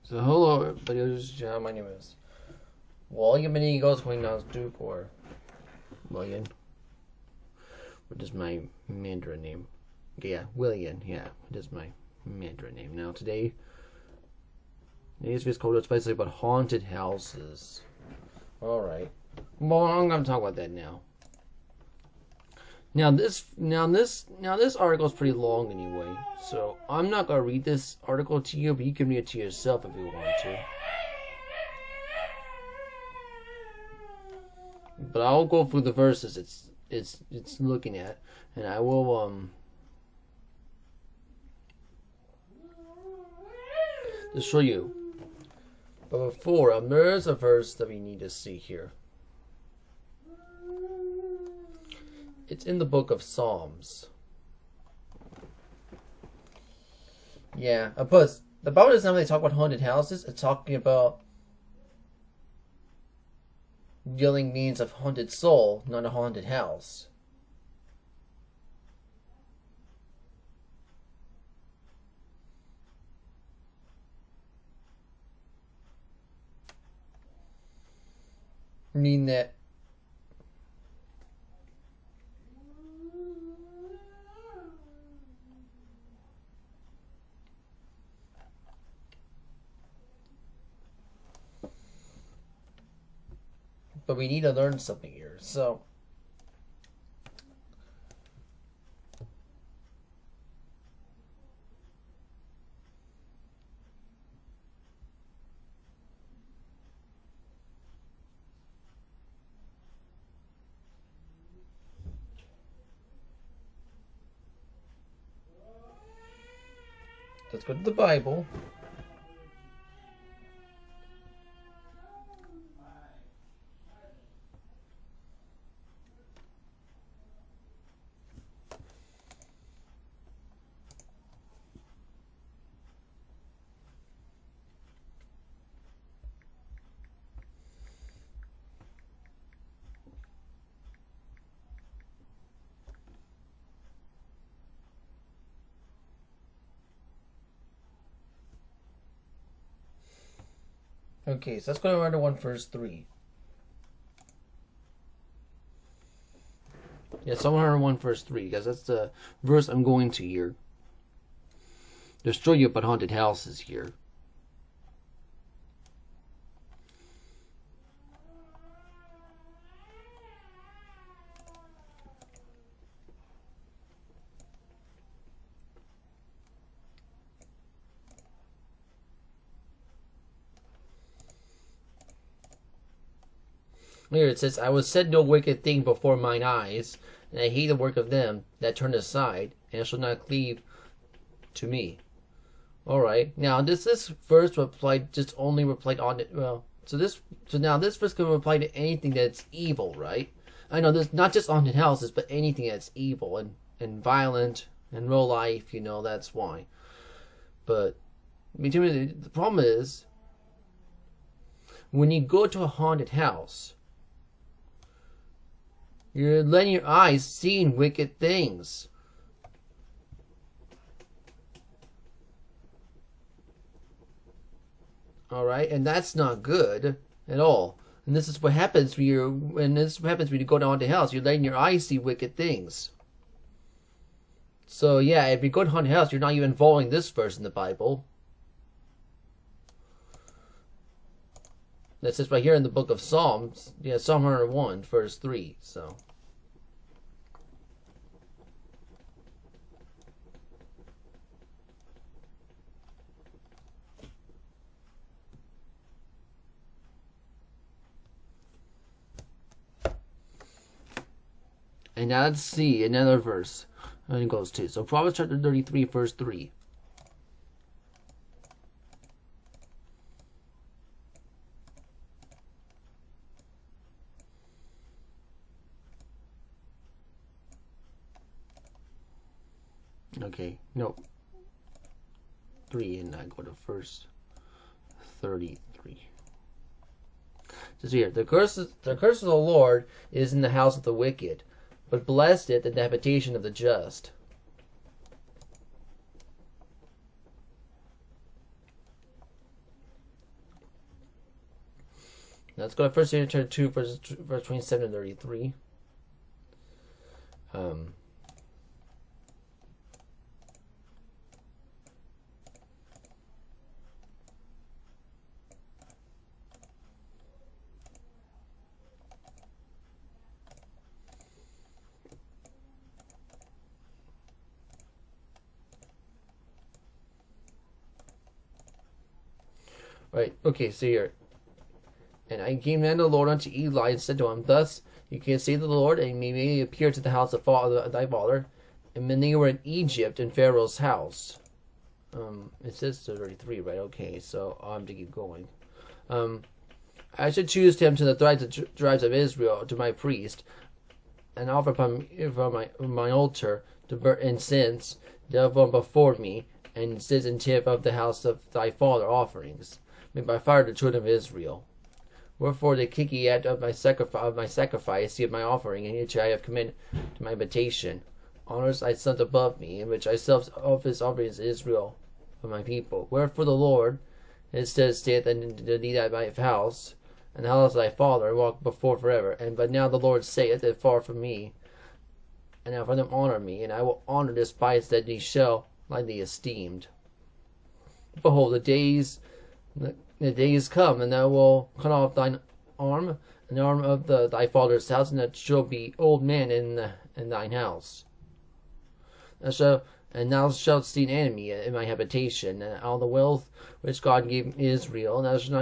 So hello everybody, my name is William and Eagles going down Duke or William, which is my Mandarin name. Yeah, William, yeah, it is my Mandarin name. Now today's video is called basically about haunted houses. Alright. Well, I'm gonna talk about that now. Now this article is pretty long anyway, so I'm not gonna read this article to you, but you can read it to yourself if you want to. But I'll go through the verses it's looking at, and I will just show you. But before, there's a verse that we need to see here. It's in the book of Psalms. Yeah, but the Bible doesn't really talk about haunted houses. It's talking about dealing means of haunted soul, not a haunted house. I mean that but we need to learn something here. So let's go to the Bible. Okay, so let's go to Romans 1 verse 3. Yeah, Psalm 101 verse 3, because that's the verse I'm going to here. Destroy you but haunted houses here. Here it says, I was said no wicked thing before mine eyes, and I hate the work of them that turn aside, and shall not cleave to me. Alright, now this verse replied just only replied on it. Well, so now this verse can apply to anything that's evil, right? I know there's not just haunted houses, but anything that's evil and violent and real life, that's why. But the problem is when you go to a haunted house, you're letting your eyes see wicked things. Alright, and that's not good at all. And this is what happens when you go to a haunted house. You're letting your eyes see wicked things. So yeah, if you go to a haunted house, you're not even following this verse in the Bible. That says right here in the book of Psalms. Yeah, Psalm 101, verse 3. So. And now let's see another verse. And it goes to. So Proverbs chapter 33, verse 3. Okay, no. 3, and I go to verse 33. So here, the curse of the Lord is in the house of the wicked, but blessed it in the habitation of the just. Let's go to 1 Samuel chapter 2, verse 27 to 33. Right, okay, so here. And I gave man the Lord unto Eli, and said to him, Thus you can say to the Lord, and he may appear to the house of thy father. And when they were in Egypt, in Pharaoh's house. It says 33, right? Okay, so I'm to keep going. I should choose him to the tribes of Israel, to my priest, and offer upon my altar to burn incense, therefore before me, and sit in tip of the house of thy father offerings, made by fire the children of Israel. Wherefore the kikiyat of my sacrifice, see of my offering, in which I have committed to my habitation, honors thy sons above me, in which I self of his offerings Israel of my people. Wherefore the Lord instead saith unto thee that my house, and the house of thy father, walk before forever. But now the Lord saith, Far from me, and now from them honor me, and I will honor despise that ye shall lightly esteemed. Behold, the days come, and thou wilt cut off thine arm, and the arm of thy father's house, and that shall be old man in thine house. And thou shalt see an enemy in my habitation, and all the wealth which God gave Israel, and thou shalt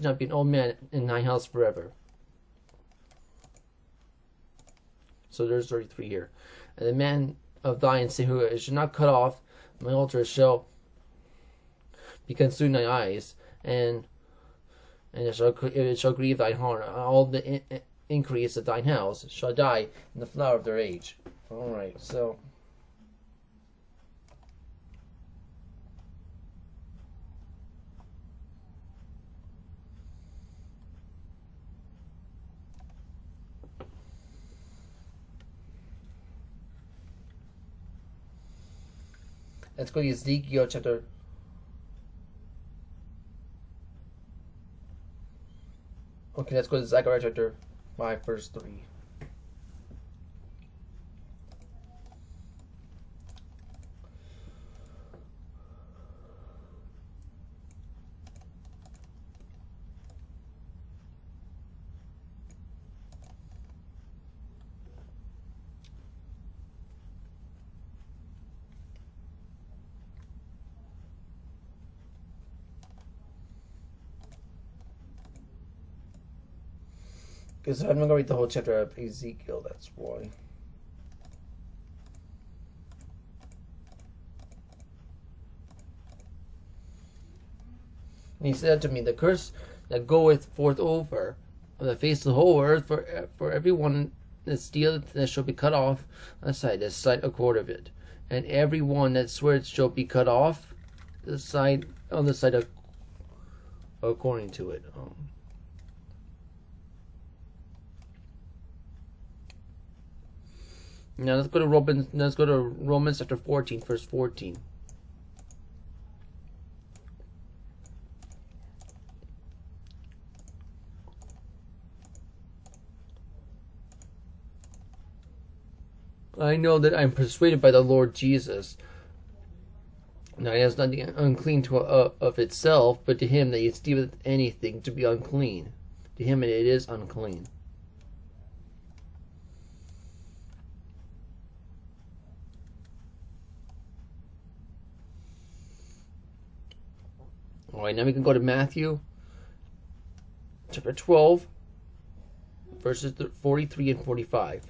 not be an old man in thy house forever. So there's 33 here. And the man of thine say, who shall not cut off my altar shall be consumed thy eyes, and it shall grieve thine heart. All the increase of thine house shall die in the flower of their age. Alright, so let's go to Ezekiel chapter. Okay, let's go to Zechariah chapter 5, verse 3. Because I'm not going to read the whole chapter of Ezekiel, that's why. And he said to me, the curse that goeth forth over the face of the whole earth for every one that stealeth, that shall be cut off aside, the side a quarter of it. And every one that sweareth shall be cut off the side on the side according to it. Now let's go to Romans chapter 14, verse 14. I know that I am persuaded by the Lord Jesus. Now it is nothing unclean of itself, but to him that esteemeth anything to be unclean, to him it is unclean. Alright, now we can go to Matthew chapter 12, verses 43 and 45.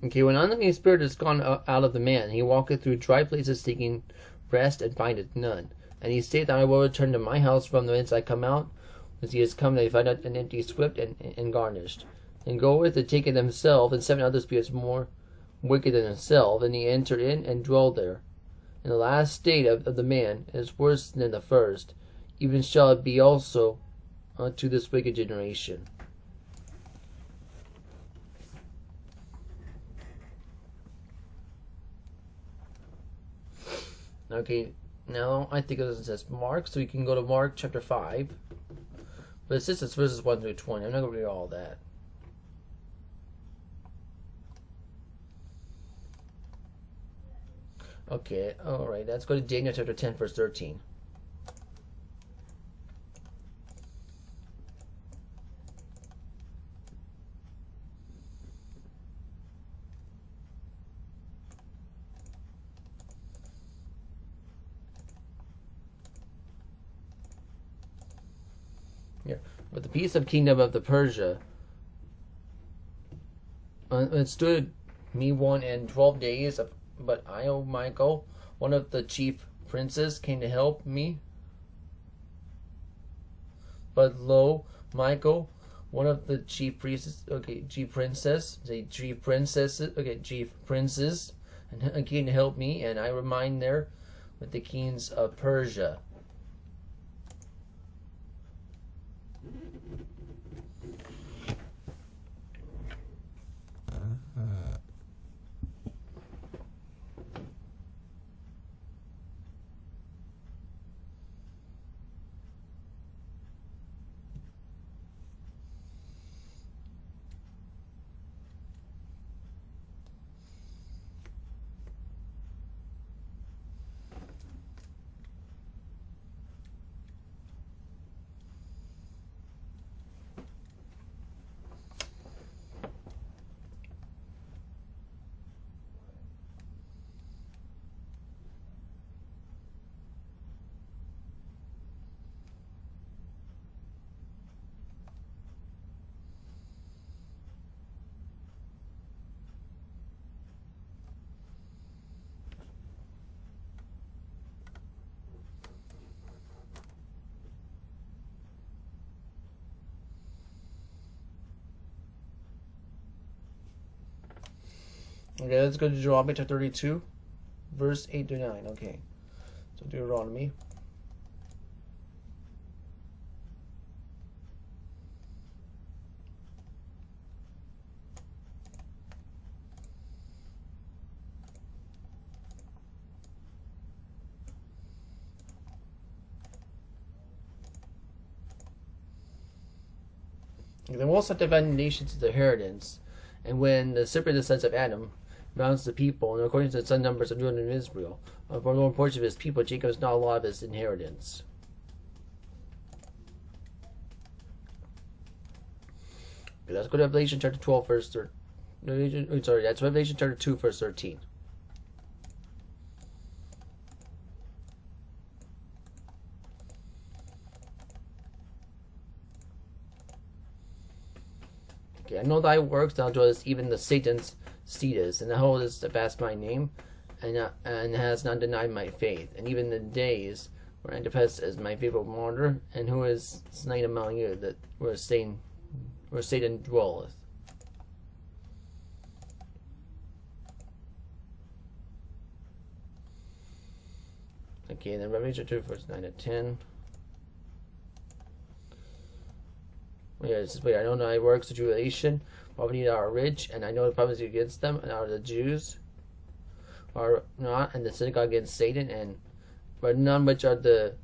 Okay, when unclean spirit is gone out of the man, he walketh through dry places seeking rest, and findeth none. And he saith, I will return to my house from whence I come out. As he is come, they find out an empty, swift, and garnished. And goeth and taketh himself and 7 other spirits more wicked than himself, and he entered in and dwelled there. And the last state of the man is worse than the first, even shall it be also unto this wicked generation. Okay, now I think it says Mark, so we can go to Mark chapter 5. But it says it's verses 1 through 20. I'm not going to read all that. Okay, alright, let's go to Daniel chapter 10, verse 13. Yeah, but the peace of kingdom of the Persia it stood me 1 and 12 days of. But I, O Michael, one of the chief princes, came to help me. But lo, Michael, one of the chief princes, chief princes, and came to help me, and I remained there with the kings of Persia. Okay, let's go to Deuteronomy chapter 32, verse 8 to 9. Okay, so Deuteronomy. The most subdivided nations to the inheritance, and when the separate descendants of Adam bounds the people, and according to the son numbers of Judah and Israel, for the Lord portion of his people, Jacob is not allotted his inheritance. Okay, let's go to Revelation chapter 12, verse 13. Sorry, that's Revelation chapter 2, verse 13. Okay, I know thy works, thou dwellest even the Satan's seedest, and thou holdest fast my name, and hast not denied my faith, and even the days where Antipas is my faithful martyr, and who is slain among you, that where Satan dwelleth. Okay, and then Revelation 2, verse 9 to 10. Yes, but I know thy works of tribulation, poverty are rich, and I know the prophecy against them, and are the Jews are not, and the synagogue against Satan, and but none which are the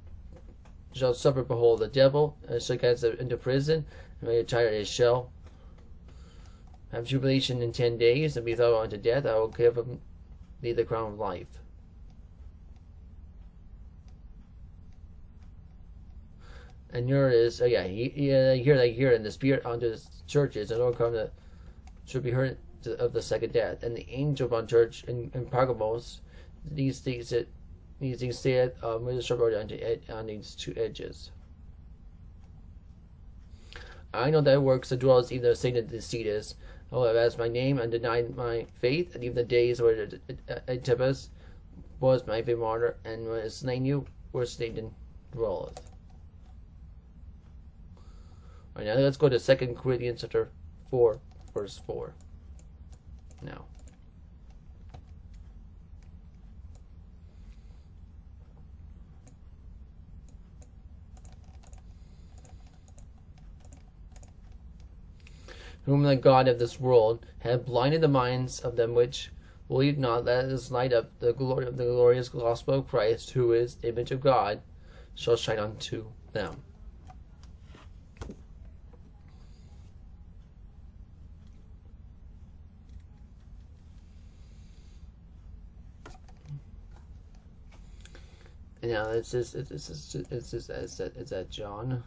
shall suffer behold the devil, and shall cast them into prison, and make a child his shell have tribulation in 10 days, and be thrown unto death. I will give thee the crown of life. And here is, here in the spirit unto the churches, and overcome the should be heard of the second death. And the angel of one church in Pergamos, these things saith, with a sharp word on these two edges. I know thy works, that dwellest even the Satan deceitest. O have asked my name, and denied my faith, and even the days where Antipas was my faithful martyr, and when it slain you, where Satan dwelleth. Alright, now let's go to 2 Corinthians chapter 4, verse 4. Now. whom the God of this world hath blinded the minds of them which believe not, that this light of the glory of the glorious gospel of Christ, who is the image of God, shall shine unto them. And now it's that John.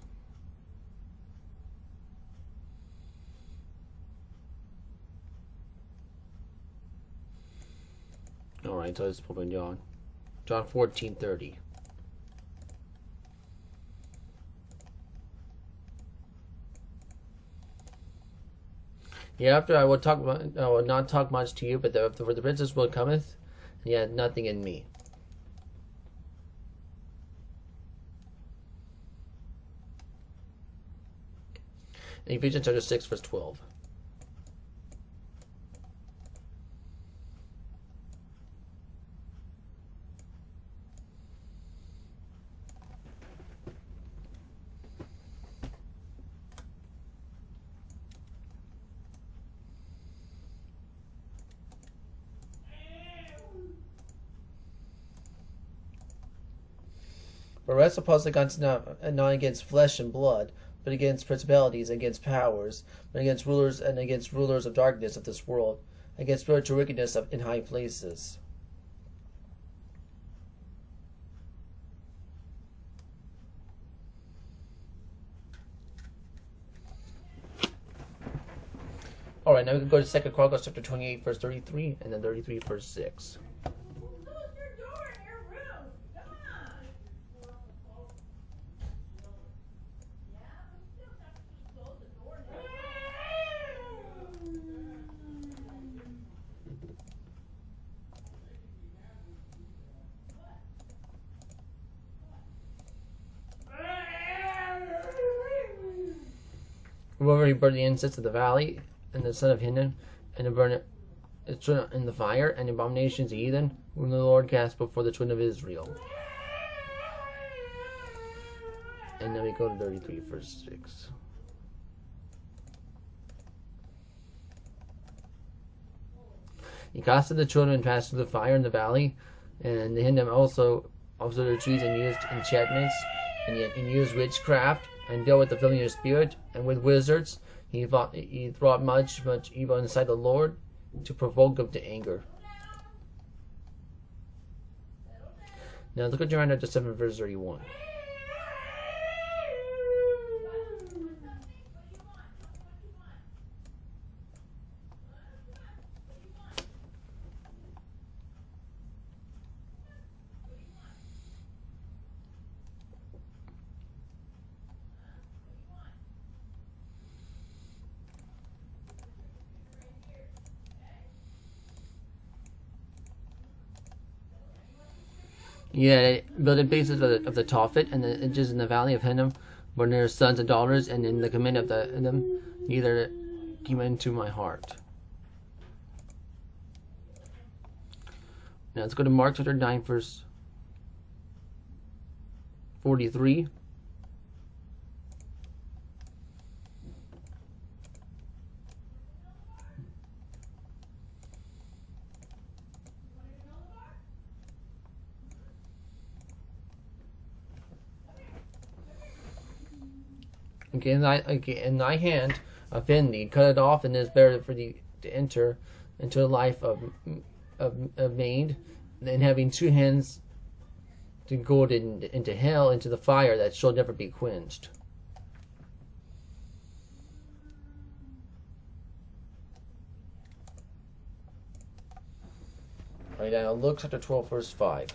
Alright, so it's probably John 14:30. Hereafter I will not talk much to you, but for the princess will cometh, and yet nothing in me. In Ephesians chapter 6, verse 12. For wrestle against not against flesh and blood, but against principalities, against powers, but against rulers of darkness of this world, against spiritual wickedness in high places. Alright, now we can go to 2 Chronicles chapter 28, verse 33, and then 33, verse 6. Whoever he burned the incense of the valley, and the son of Hinnom, and to burn it in the fire, and abominations of heathen, whom the Lord cast before the children of Israel. And then we go to 33, verse 6. He casted the children and passed through the fire in the valley, and the Hinnom also the trees, and used enchantments, and yet he used witchcraft, and dealt with the familiar spirit, and with wizards. He wrought much evil in the sight of the Lord, to provoke him to anger. Now look at Jeremiah chapter 7, verse 31. Yeah, built the bases of the Tophet and the edges in the valley of Hinnom, were their sons and daughters, and in the command of them neither came into my heart. Now let's go to Mark chapter 9, verse 43. Okay, in thy hand offend thee, cut it off, and it is better for thee to enter into a life of maid, than having two hands to go into hell, into the fire that shall never be quenched. Right now, Luke chapter 12, verse 5.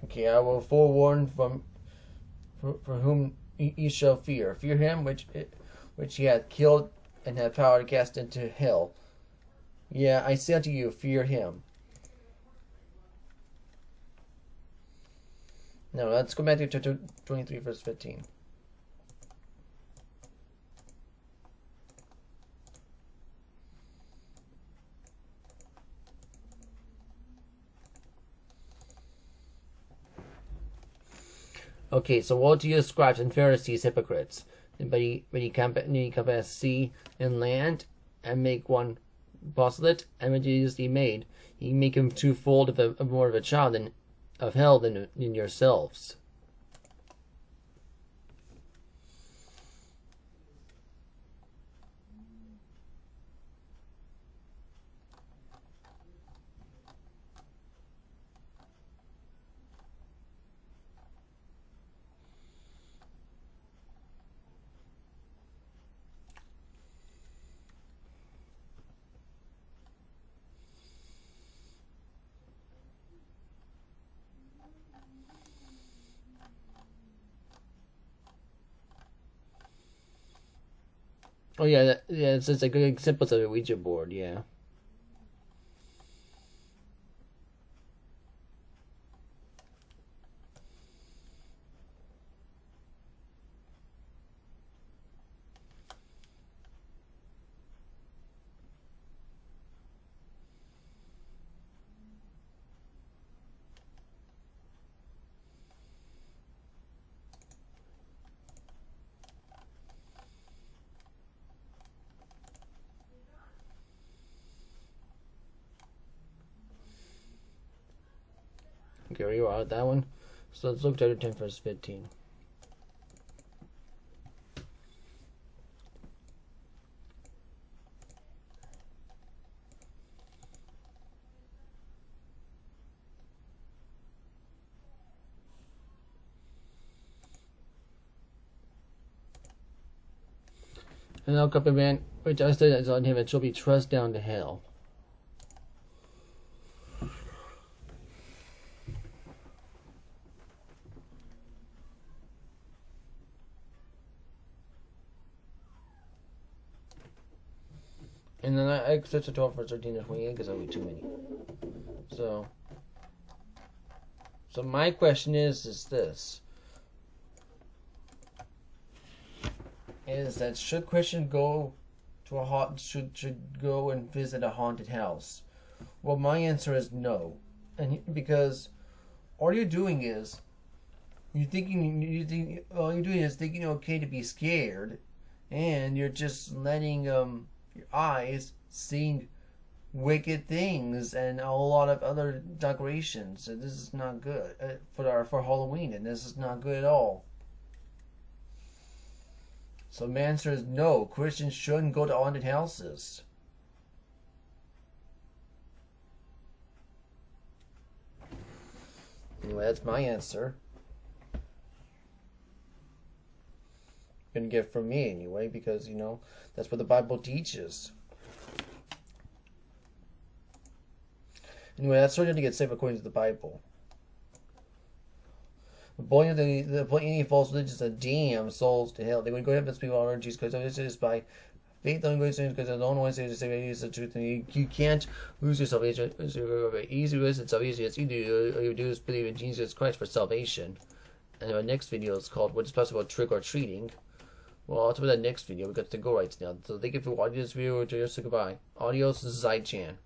Okay, I will forewarn for whom ye shall fear. Fear him which he hath killed, and hath power to cast into hell. Yeah, I say unto you, fear him. Now let's go back to chapter 23, verse 15. Okay, so woe to you, scribes and Pharisees, hypocrites! But you come at sea and land, and make one proselyte, and when Jesus he made, he make him twofold of more of a child than of hell than in yourselves. Oh yeah, it's a good example of a Ouija board, yeah. Okay, where you are, that one. So let's look at 10 verse 15. And now cup of man which I said is on him, and shall be thrust down to hell. And then I switched to 12 verse 13 to 28 because that would be too many. So my question is this. Is that should Christian go to a should go and visit a haunted house? Well, my answer is no. And because all you're doing is all you're doing is thinking okay to be scared, and you're just letting your eyes seeing wicked things and a whole lot of other decorations. So this is not good for Halloween, and this is not good at all. So my answer is no. Christians shouldn't go to haunted houses. Anyway, that's my answer. Gonna get from me anyway, because that's what the Bible teaches. Anyway, that's starting to get saved according to the Bible. The point of any false religion is to damn souls to hell. They're going to go ahead and speak all Jesus Christ. It's just by faith on grace because the only one saves is the truth, and you can't lose your salvation. It's easy to listen salvation. It's easy to do is believe in Jesus Christ for salvation. And our next video is called "What is Possible about Trick or Treating." Well, I'll talk about that next video. We got to go right now. So thank you for watching this video. Just goodbye. Adios, Zai-chan.